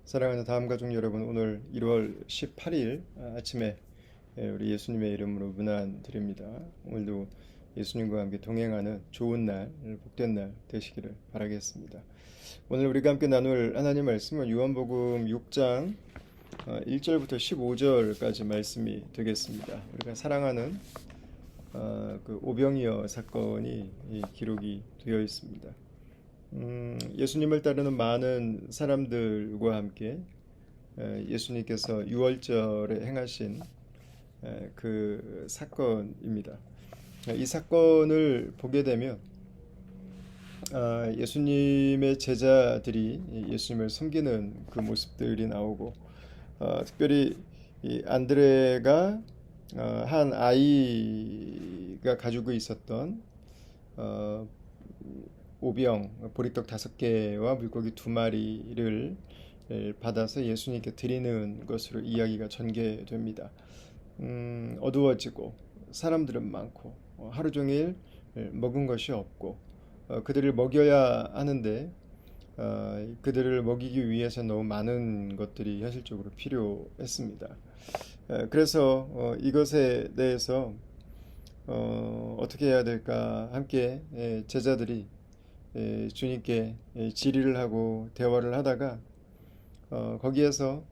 사랑하는 다음 가족 여러분, 오늘 1월 18일 아침에 우리 예수님의 이름으로 문안 드립니다. 오늘도 예수님과 함께 동행하는 좋은 날, 복된 날 되시기를 바라겠습니다. 오늘 우리가 함께 나눌 하나님 말씀은 요한복음 6장 1절부터 15절까지 말씀이 되겠습니다. 우리가 사랑하는 그 오병이어 사건이 기록이 되어 있습니다. 예수님을 따르는 많은 사람들과 함께 예수님께서 유월절에 행하신 그 사건입니다. 이 사건을 보게 되면 예수님의 제자들이 예수님을 섬기는 그 모습들이 나오고, 특별히 이 안드레가 한 아이가 가지고 있었던 오병, 보리떡 5개와 물고기 2마리를 받아서 예수님께 드리는 것으로 이야기가 전개됩니다. 어두워지고 사람들은 많고 하루 종일 먹은 것이 없고 그들을 먹여야 하는데 그들을 먹이기 위해서 너무 많은 것들이 현실적으로 필요했습니다. 그래서 이것에 대해서 어떻게 해야 될까 함께 제자들이 주님께 질의를 하고 대화를 하다가 거기에서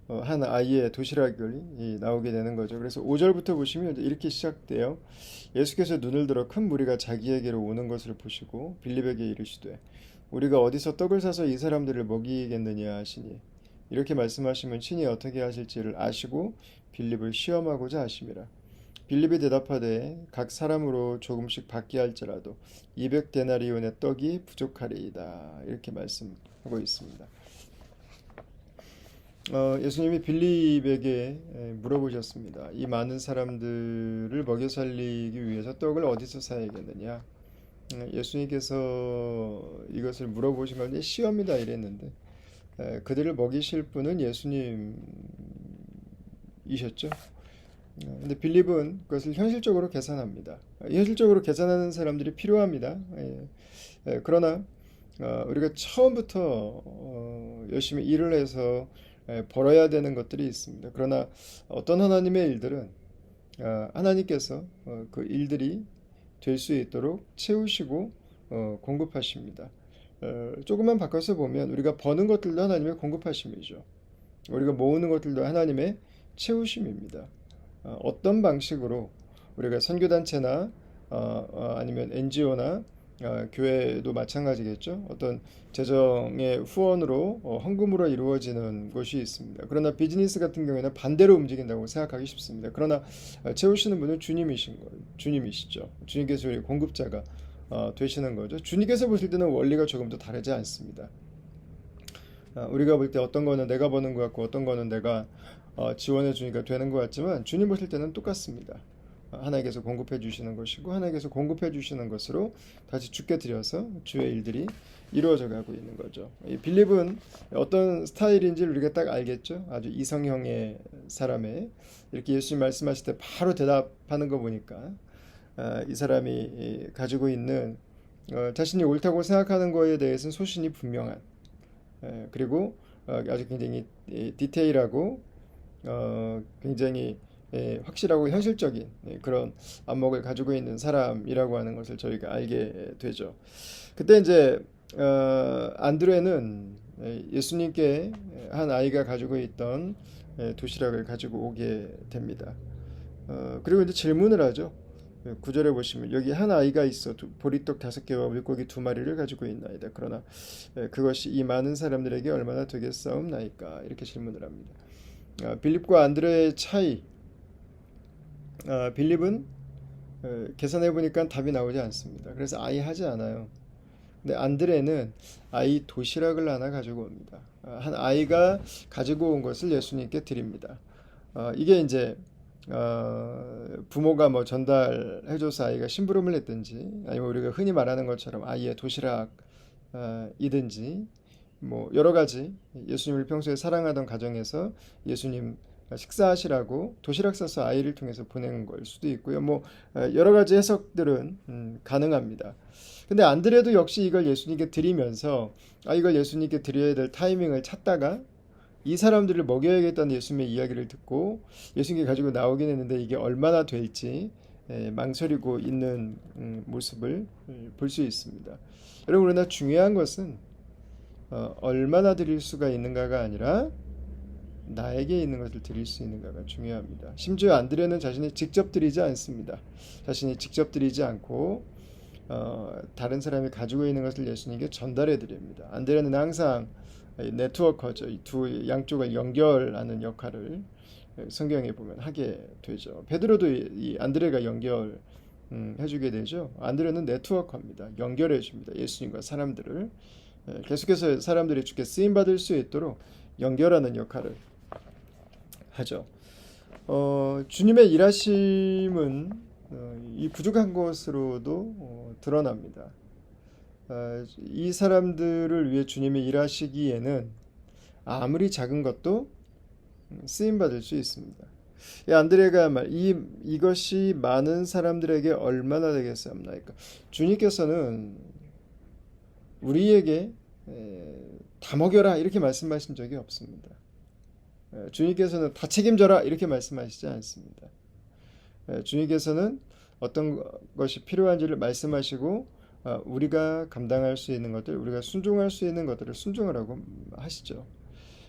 한 아이의 도시락이 나오게 되는 거죠. 그래서 5절부터 보시면 이렇게 시작돼요. 예수께서 눈을 들어 큰 무리가 자기에게로 오는 것을 보시고 빌립에게 이르시되 우리가 어디서 떡을 사서 이 사람들을 먹이겠느냐 하시니, 이렇게 말씀하시면 친히 어떻게 하실지를 아시고 빌립을 시험하고자 하심이라. 빌립이 대답하되 각 사람으로 조금씩 받게 할지라도 200데나리온의 떡이 부족하리이다. 이렇게 말씀하고 있습니다. 예수님이 빌립에게 물어보셨습니다. 이 많은 사람들을 먹여 살리기 위해서 떡을 어디서 사야겠느냐? 예수님께서 이것을 물어보신 건 시험이다 이랬는데, 그들을 먹이실 분은 예수님이셨죠. 근데 빌립은 그것을 현실적으로 계산합니다. 현실적으로 계산하는 사람들이 필요합니다. 그러나 우리가 처음부터 열심히 일을 해서 벌어야 되는 것들이 있습니다. 그러나 어떤 하나님의 일들은 하나님께서 그 일들이 될 수 있도록 채우시고 공급하십니다. 조금만 바꿔서 보면 우리가 버는 것들도 하나님의 공급하심이죠. 우리가 모으는 것들도 하나님의 채우심입니다. 어떤 방식으로 우리가 선교단체나 아니면 NGO나 교회도 마찬가지겠죠. 어떤 재정의 후원으로 헌금으로 이루어지는 것이 있습니다. 그러나 비즈니스 같은 경우에는 반대로 움직인다고 생각하기 쉽습니다. 그러나 채우시는 분은 주님이시죠. 주님께서 우리 공급자가 되시는 거죠. 주님께서 보실 때는 원리가 조금 더 다르지 않습니다. 우리가 볼 때 어떤 거는 내가 버는 것 같고 어떤 거는 내가 지원해 주니까 되는 것 같지만 주님 보실 때는 똑같습니다. 하나님께서 공급해 주시는 것이고 하나님께서 공급해 주시는 것으로 다시 주께 드려서 주의 일들이 이루어져 가고 있는 거죠. 이 빌립은 어떤 스타일인지를 우리가 딱 알겠죠. 아주 이성형의 사람에 이렇게 예수님 말씀하실 때 바로 대답하는 거 보니까 이 사람이 가지고 있는 자신이 옳다고 생각하는 거에 대해서는 소신이 분명한, 그리고 아주 굉장히 디테일하고 굉장히 확실하고 현실적인 그런 안목을 가지고 있는 사람이라고 하는 것을 저희가 알게 되죠. 그때 이제 안드레는 예수님께 한 아이가 가지고 있던 도시락을 가지고 오게 됩니다. 그리고 이제 질문을 하죠. 9절에 보시면 여기 한 아이가 있어 보리떡 5개와 물고기 2마리를 가지고 있나이다. 그러나 그것이 이 많은 사람들에게 얼마나 되겠사옵나이까? 이렇게 질문을 합니다. 빌립과 안드레의 차이. 빌립은 계산해 보니까 답이 나오지 않습니다. 그래서 아이 하지 않아요. 근데 안드레는 아이 도시락을 하나 가지고 옵니다. 한 아이가 가지고 온 것을 예수님께 드립니다. 이게 이제 부모가 뭐 전달해줘서 아이가 심부름을 했든지 아니면 우리가 흔히 말하는 것처럼 아이의 도시락이든지 뭐 여러 가지 예수님을 평소에 사랑하던 가정에서 예수님 식사하시라고 도시락 싸서 아이를 통해서 보낸 걸 수도 있고요. 뭐 여러 가지 해석들은 가능합니다. 근데 안드레도 역시 이걸 예수님께 드리면서 이걸 예수님께 드려야 될 타이밍을 찾다가 이 사람들을 먹여야겠다는 예수님의 이야기를 듣고 예수님께 가지고 나오긴 했는데 이게 얼마나 될지 망설이고 있는 모습을 볼 수 있습니다. 여러분, 그러나 중요한 것은 얼마나 드릴 수가 있는가가 아니라 나에게 있는 것을 드릴 수 있는가가 중요합니다. 심지어 안드레는 자신이 직접 드리지 않습니다. 자신이 직접 드리지 않고 다른 사람이 가지고 있는 것을 예수님께 전달해 드립니다. 안드레는 항상 네트워커죠. 이 두 양쪽을 연결하는 역할을 성경에 보면 하게 되죠. 베드로도 이 안드레가 연결 해주게 되죠. 안드레는 네트워커입니다. 연결해 줍니다. 예수님과 사람들을 계속해서 사람들이 주께 쓰임 받을 수 있도록 연결하는 역할을 하죠. 주님의 일하심은 이 부족한 것으로도 드러납니다. 이 사람들을 위해 주님이 일하시기에는 아무리 작은 것도 쓰임 받을 수 있습니다. 안드레가 이것이 많은 사람들에게 얼마나 되겠사옵나이까. 주님께서는 우리에게 다 먹여라 이렇게 말씀하신 적이 없습니다. 주님께서는 다 책임져라 이렇게 말씀하시지 않습니다. 주님께서는 어떤 것이 필요한지를 말씀하시고 우리가 감당할 수 있는 것들, 우리가 순종할 수 있는 것들을 순종하라고 하시죠.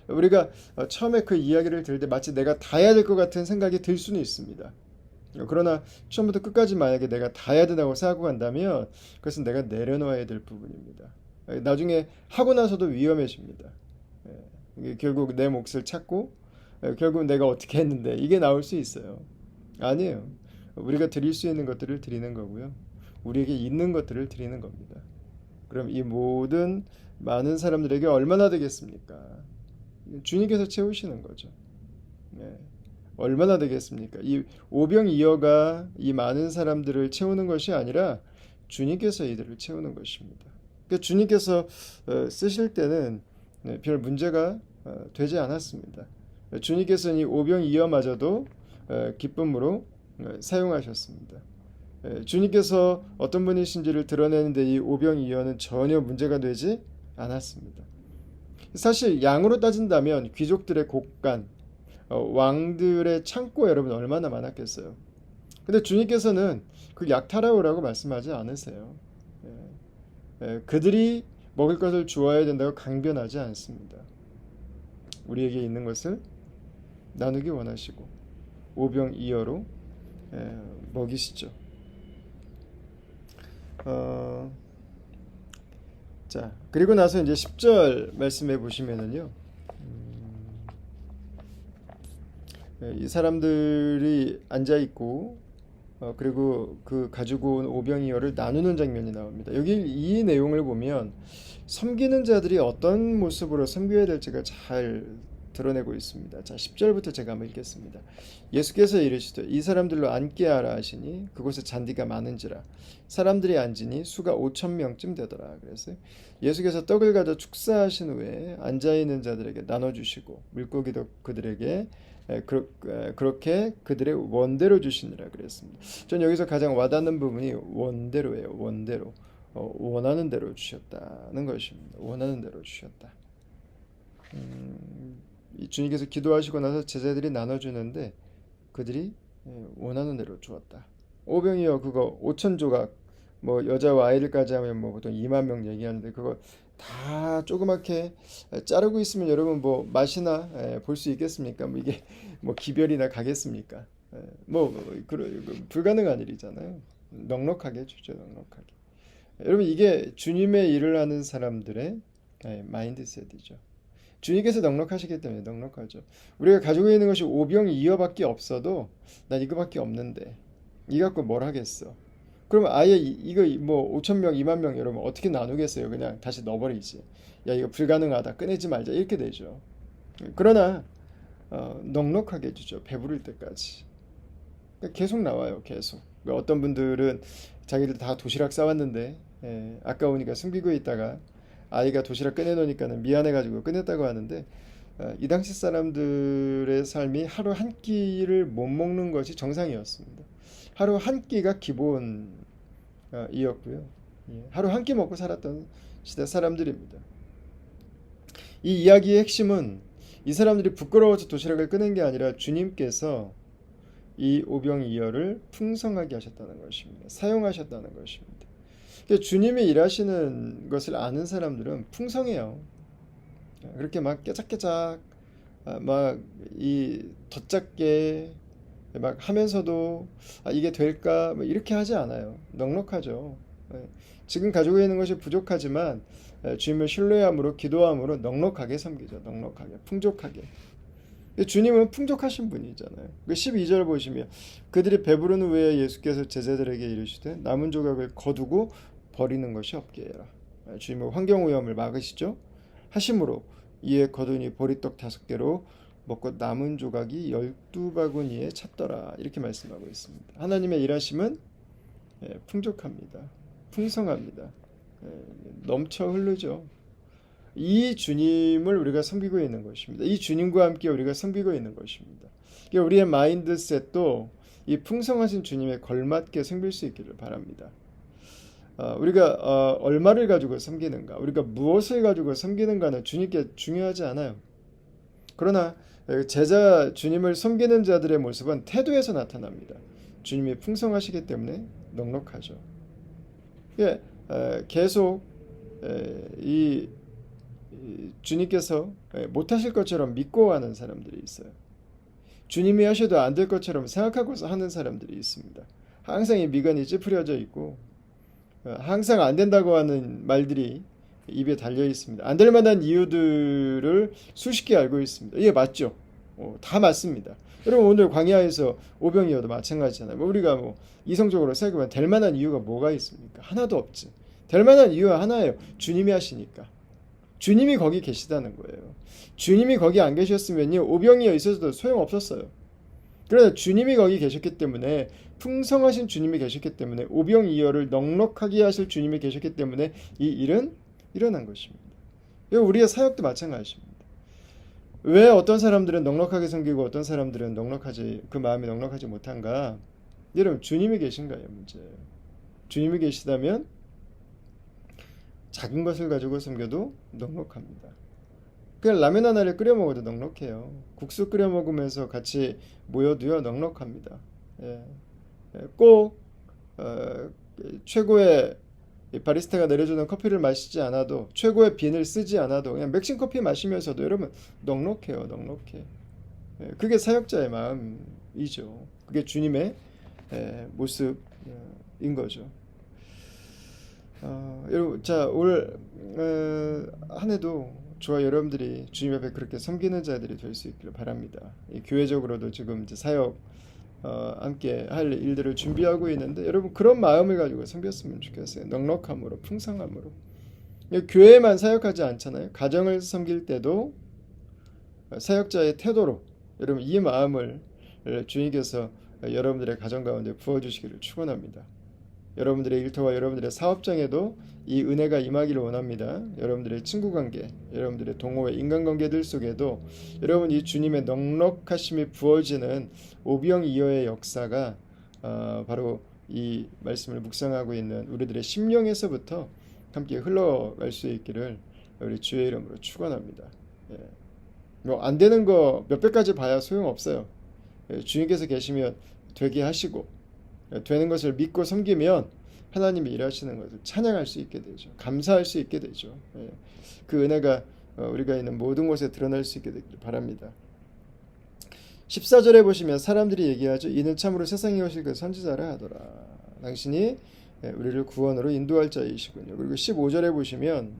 우리가 처음에 그 이야기를 들을 때 마치 내가 다 해야 될 것 같은 생각이 들 수는 있습니다. 그러나 처음부터 끝까지 만약에 내가 다 해야 된다고 생각하고 간다면 그것은 내가 내려놓아야 될 부분입니다. 나중에 하고 나서도 위험해집니다. 결국 내 몫을 찾고 결국 내가 어떻게 했는데 이게 나올 수 있어요. 아니에요. 우리가 드릴 수 있는 것들을 드리는 거고요. 우리에게 있는 것들을 드리는 겁니다. 그럼 이 모든 많은 사람들에게 얼마나 되겠습니까? 주님께서 채우시는 거죠. 얼마나 되겠습니까? 이 오병이어가 이 많은 사람들을 채우는 것이 아니라 주님께서 이들을 채우는 것입니다. 그러니까 주님께서 쓰실 때는 별 문제가 되지 않았습니다. 주님께서는 이 오병이어마저도 기쁨으로 사용하셨습니다. 주님께서 어떤 분이신지를 드러내는데 이 오병이어는 전혀 문제가 되지 않았습니다. 사실 양으로 따진다면 귀족들의 곡간, 왕들의 창고 여러분 얼마나 많았겠어요. 근데 주님께서는 그 약탈하오라고 말씀하지 않으세요. 그들이 먹을 것을 주어야 된다고 강변하지 않습니다. 우리에게 있는 것을 나누기 원하시고 오병이어로 먹이시죠. 자, 그리고 나서 이제 10절 말씀해 보시면은요. 이 사람들이 앉아 있고 그리고 그 가지고 온 오병이어를 나누는 장면이 나옵니다. 여기 이 내용을 보면 섬기는 자들이 어떤 모습으로 섬겨야 될지가 잘 드러내고 있습니다. 자, 10절부터 제가 한번 읽겠습니다. 예수께서 이르시되 이 사람들로 앉게 하라 하시니 그곳에 잔디가 많은지라 사람들이 앉으니 수가 5,000명쯤 되더라. 그래서 예수께서 떡을 가져 축사하신 후에 앉아있는 자들에게 나눠주시고 물고기도 그들에게 그렇게 그들의 원대로 주시니라 그랬습니다. 전 여기서 가장 와닿는 부분이 원대로예요. 원대로. 원하는 대로 주셨다는 것입니다. 원하는 대로 주셨다. 주님께서 기도하시고 나서 제자들이 나눠주는데 그들이 원하는 대로 주었다. 오병이어 그거 5,000조각 뭐 여자와 아이들까지 하면 뭐 보통 2만 명 얘기하는데 그거 다 조그맣게 자르고 있으면 여러분 뭐 맛이나 볼 수 있겠습니까? 뭐 이게 뭐 기별이나 가겠습니까? 뭐 불가능한 일이잖아요. 넉넉하게 주죠, 넉넉하게. 여러분 이게 주님의 일을 하는 사람들의 마인드셋이죠. 주님께서 넉넉하시기 때문에 넉넉하죠. 우리가 가지고 있는 것이 오병이어밖에 없어도 난 이거밖에 없는데 이 갖고 뭘 하겠어. 그러면 아예 이거 뭐 5,000명, 2만 명 여러분 어떻게 나누겠어요? 그냥 다시 넣어버리지. 야 이거 불가능하다. 꺼내지 말자. 이렇게 되죠. 그러나 넉넉하게 주죠. 배부를 때까지. 그러니까 계속 나와요. 계속. 어떤 분들은 자기들 다 도시락 싸왔는데 아까우니까 숨기고 있다가 아이가 도시락 꺼내놓으니까는 미안해가지고 꺼냈다고 하는데 이 당시 사람들의 삶이 하루 한 끼를 못 먹는 것이 정상이었습니다. 하루 한 끼가 기본이었고요. 하루 한 끼 먹고 살았던 시대 사람들입니다. 이 이야기의 핵심은 이 사람들이 부끄러워서 도시락을 꺼낸 게 아니라 주님께서 이 오병이어를 풍성하게 하셨다는 것입니다. 사용하셨다는 것입니다. 그러니까 주님이 일하시는 것을 아는 사람들은 풍성해요. 그렇게 막 깨작깨작 막 이 덧잡게 막 하면서도 이게 될까 뭐 이렇게 하지 않아요. 넉넉하죠. 예. 지금 가지고 있는 것이 부족하지만 주님을 신뢰함으로 기도함으로 넉넉하게 섬기죠. 넉넉하게 풍족하게. 주님은 풍족하신 분이잖아요. 12절 보시면 그들이 배부른 후에 예수께서 제자들에게 이르시되 남은 조각을 거두고 버리는 것이 없게 해라. 주님은 환경오염을 막으시죠. 하심으로 이에 거두니 보리떡 5개로 먹고 남은 조각이 12바구니에 찼더라. 이렇게 말씀하고 있습니다. 하나님의 일하심은 풍족합니다. 풍성합니다. 넘쳐 흐르죠. 이 주님을 우리가 섬기고 있는 것입니다. 이 주님과 함께 우리가 섬기고 있는 것입니다. 그러니까 우리의 마인드셋도 이 풍성하신 주님에 걸맞게 섬길 수 있기를 바랍니다. 우리가 얼마를 가지고 섬기는가, 우리가 무엇을 가지고 섬기는가는 주님께 중요하지 않아요. 그러나 제자 주님을 섬기는 자들의 모습은 태도에서 나타납니다. 주님이 풍성하시기 때문에 넉넉하죠. 계속 이 주님께서 못하실 것처럼 믿고 하는 사람들이 있어요. 주님이 하셔도 안 될 것처럼 생각하고서 하는 사람들이 있습니다. 항상 이 미간이 찌푸려져 있고 항상 안 된다고 하는 말들이 입에 달려 있습니다. 안 될 만한 이유들을 수십 개 알고 있습니다. 이게 맞죠? 다 맞습니다. 여러분 오늘 광야에서 오병이어도 마찬가지잖아요. 우리가 이성적으로 생각해보면 될 만한 이유가 뭐가 있습니까? 하나도 없지. 될 만한 이유가 하나예요. 주님이 하시니까. 주님이 거기 계시다는 거예요. 주님이 거기 안 계셨으면요 오병이어 있어도 소용없었어요. 그러나 주님이 거기 계셨기 때문에 풍성하신 주님이 계셨기 때문에 오병이어를 넉넉하게 하실 주님이 계셨기 때문에 이 일은 일어난 것입니다. 우리의 사역도 마찬가지입니다. 왜 어떤 사람들은 넉넉하게 섬기고 어떤 사람들은 그 마음이 넉넉하지 못한가? 여러분 주님이 계신가요? 문제예요. 주님이 계시다면 작은 것을 가지고 섬겨도 넉넉합니다. 그냥 라면 하나를 끓여 먹어도 넉넉해요. 국수 끓여 먹으면서 같이 모여도요 넉넉합니다. 꼭 최고의 바리스타가 내려주는 커피를 마시지 않아도 최고의 빈을 쓰지 않아도 그냥 맥심 커피 마시면서도 여러분 넉넉해요. 넉넉해. 그게 사역자의 마음이죠. 그게 주님의 모습인 거죠. 여러분 자 올 한 해도 저와 여러분들이 주님 앞에 그렇게 섬기는 자들이 될 수 있기를 바랍니다. 교회적으로도 지금 이제 사역 함께 할 일들을 준비하고 있는데 여러분 그런 마음을 가지고 섬겼으면 좋겠어요. 넉넉함으로 풍성함으로. 교회만 사역하지 않잖아요. 가정을 섬길 때도 사역자의 태도로 여러분 이 마음을 주님께서 여러분들의 가정 가운데 부어주시기를 축원합니다. 여러분들의 일터와 여러분들의 사업장에도 이 은혜가 임하기를 원합니다. 여러분들의 친구관계, 여러분들의 동호회, 인간관계들 속에도 여러분 이 주님의 넉넉하심이 부어지는 오병이어의 역사가 바로 이 말씀을 묵상하고 있는 우리들의 심령에서부터 함께 흘러갈 수 있기를 우리 주의 이름으로 축원합니다. 안 되는 거 몇백 가지 봐야 소용없어요. 주님께서 계시면 되게 하시고 되는 것을 믿고 섬기면 하나님이 일하시는 것을 찬양할 수 있게 되죠. 감사할 수 있게 되죠. 그 은혜가 우리가 있는 모든 곳에 드러날 수 있게 되기를 바랍니다. 14절에 보시면 사람들이 얘기하죠. 이는 참으로 세상에 오실 그 선지자라 하더라. 당신이 우리를 구원으로 인도할 자이시군요. 그리고 15절에 보시면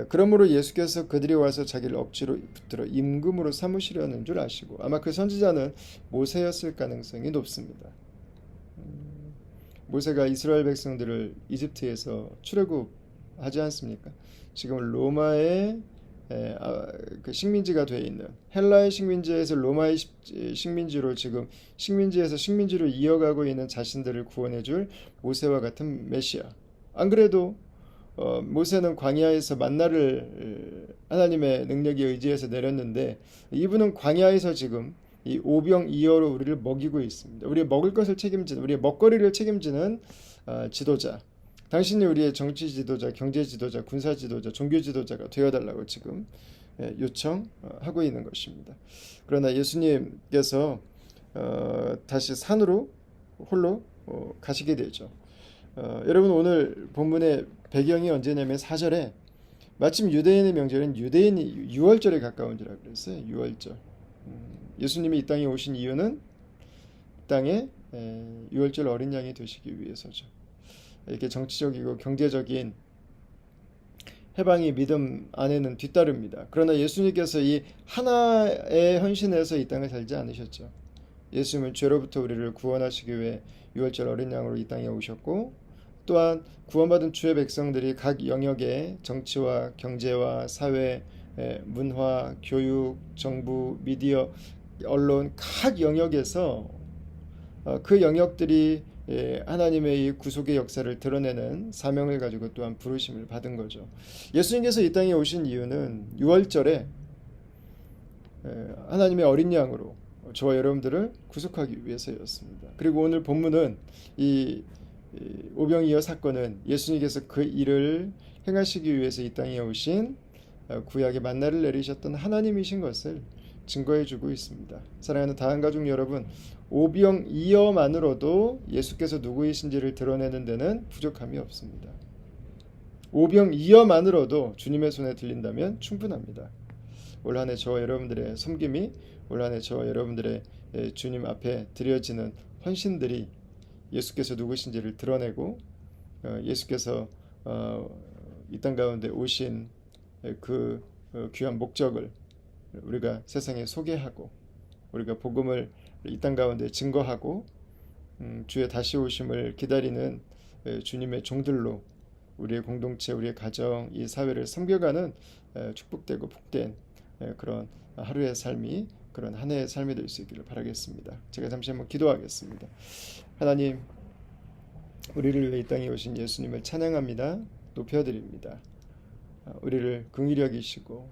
그러므로 예수께서 그들이 와서 자기를 억지로 붙들어 임금으로 삼으시려는 줄 아시고 아마 그 선지자는 모세였을 가능성이 높습니다. 모세가 이스라엘 백성들을 이집트에서 출애굽하지 않습니까? 지금 로마의 그 식민지가 되어 있는 헬라의 식민지에서 로마의 식민지로 지금 식민지에서 식민지로 이어가고 있는 자신들을 구원해줄 모세와 같은 메시아. 안 그래도 모세는 광야에서 만나를 하나님의 능력에 의지해서 내렸는데 이분은 광야에서 지금 이 오병이어로 우리를 먹이고 있습니다. 우리의 먹을 것을 책임지는 우리의 먹거리를 책임지는 지도자. 당신이 우리의 정치 지도자, 경제 지도자, 군사 지도자, 종교 지도자가 되어달라고 지금 요청하고 있는 것입니다. 그러나 예수님께서 다시 산으로 홀로 가시게 되죠. 여러분 오늘 본문의 배경이 언제냐면 4절에 마침 유대인의 명절은 유대인이 유월절에 가까운 줄 알고 그랬어요. 유월절. 예수님이 이 땅에 오신 이유는 땅에 유월절 어린 양이 되시기 위해서죠. 이렇게 정치적이고 경제적인 해방이 믿음 안에는 뒤따릅니다. 그러나 예수님께서 이 하나의 헌신에서 이 땅에 살지 않으셨죠. 예수님은 죄로부터 우리를 구원하시기 위해 유월절 어린 양으로 이 땅에 오셨고 또한 구원받은 주의 백성들이 각 영역의 정치와 경제와 사회, 문화, 교육, 정부, 미디어, 언론 각 영역에서 그 영역들이 하나님의 이 구속의 역사를 드러내는 사명을 가지고 또한 부르심을 받은 거죠. 예수님께서 이 땅에 오신 이유는 유월절에 하나님의 어린 양으로 저와 여러분들을 구속하기 위해서였습니다. 그리고 오늘 본문은 이 오병이어 사건은 예수님께서 그 일을 행하시기 위해서 이 땅에 오신 구약의 만나를 내리셨던 하나님이신 것을 증거해주고 있습니다. 사랑하는 다한가족 여러분, 오병이어만으로도 예수께서 누구이신지를 드러내는 데는 부족함이 없습니다. 오병이어만으로도 주님의 손에 들린다면 충분합니다. 올 한 해 저와 여러분들의 섬김이, 올 한 해 저와 여러분들의 주님 앞에 드려지는 헌신들이 예수께서 누구신지를 드러내고 예수께서 이 땅 가운데 오신 그 귀한 목적을 우리가 세상에 소개하고 우리가 복음을 이 땅 가운데 증거하고 주의 다시 오심을 기다리는 주님의 종들로 우리의 공동체, 우리의 가정, 이 사회를 섬겨가는 축복되고 복된 그런 하루의 삶이, 그런 한 해의 삶이 될 수 있기를 바라겠습니다. 제가 잠시 한번 기도하겠습니다. 하나님, 우리를 위해 이 땅에 오신 예수님을 찬양합니다. 높여드립니다. 우리를 긍휼히 여기시고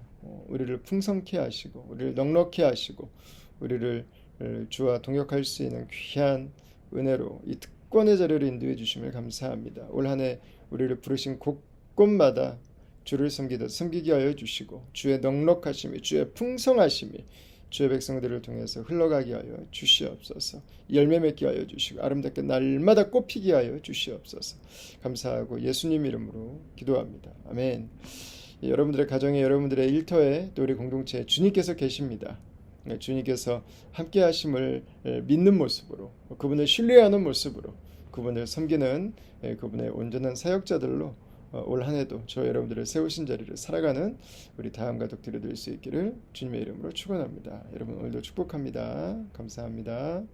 우리를 풍성케 하시고 우리를 넉넉히 하시고 우리를 주와 동역할 수 있는 귀한 은혜로 이 특권의 자리를 인도해 주심을 감사합니다. 올 한 해 우리를 부르신 곳곳마다 주를 섬기게 하여 주시고 주의 넉넉하심이, 주의 풍성하심이 주의 백성들을 통해서 흘러가게 하여 주시옵소서. 열매 맺게 하여 주시고 아름답게 날마다 꽃피게 하여 주시옵소서. 감사하고 예수님 이름으로 기도합니다. 아멘. 여러분들의 가정에, 여러분들의 일터에, 또 우리 공동체에 주님께서 계십니다. 주님께서 함께 하심을 믿는 모습으로, 그분을 신뢰하는 모습으로, 그분을 섬기는 그분의 온전한 사역자들로 올 한 해도 저 여러분들의 세우신 자리를 살아가는 우리 다음 가족들이 될 수 있기를 주님의 이름으로 축원합니다. 여러분 오늘도 축복합니다. 감사합니다.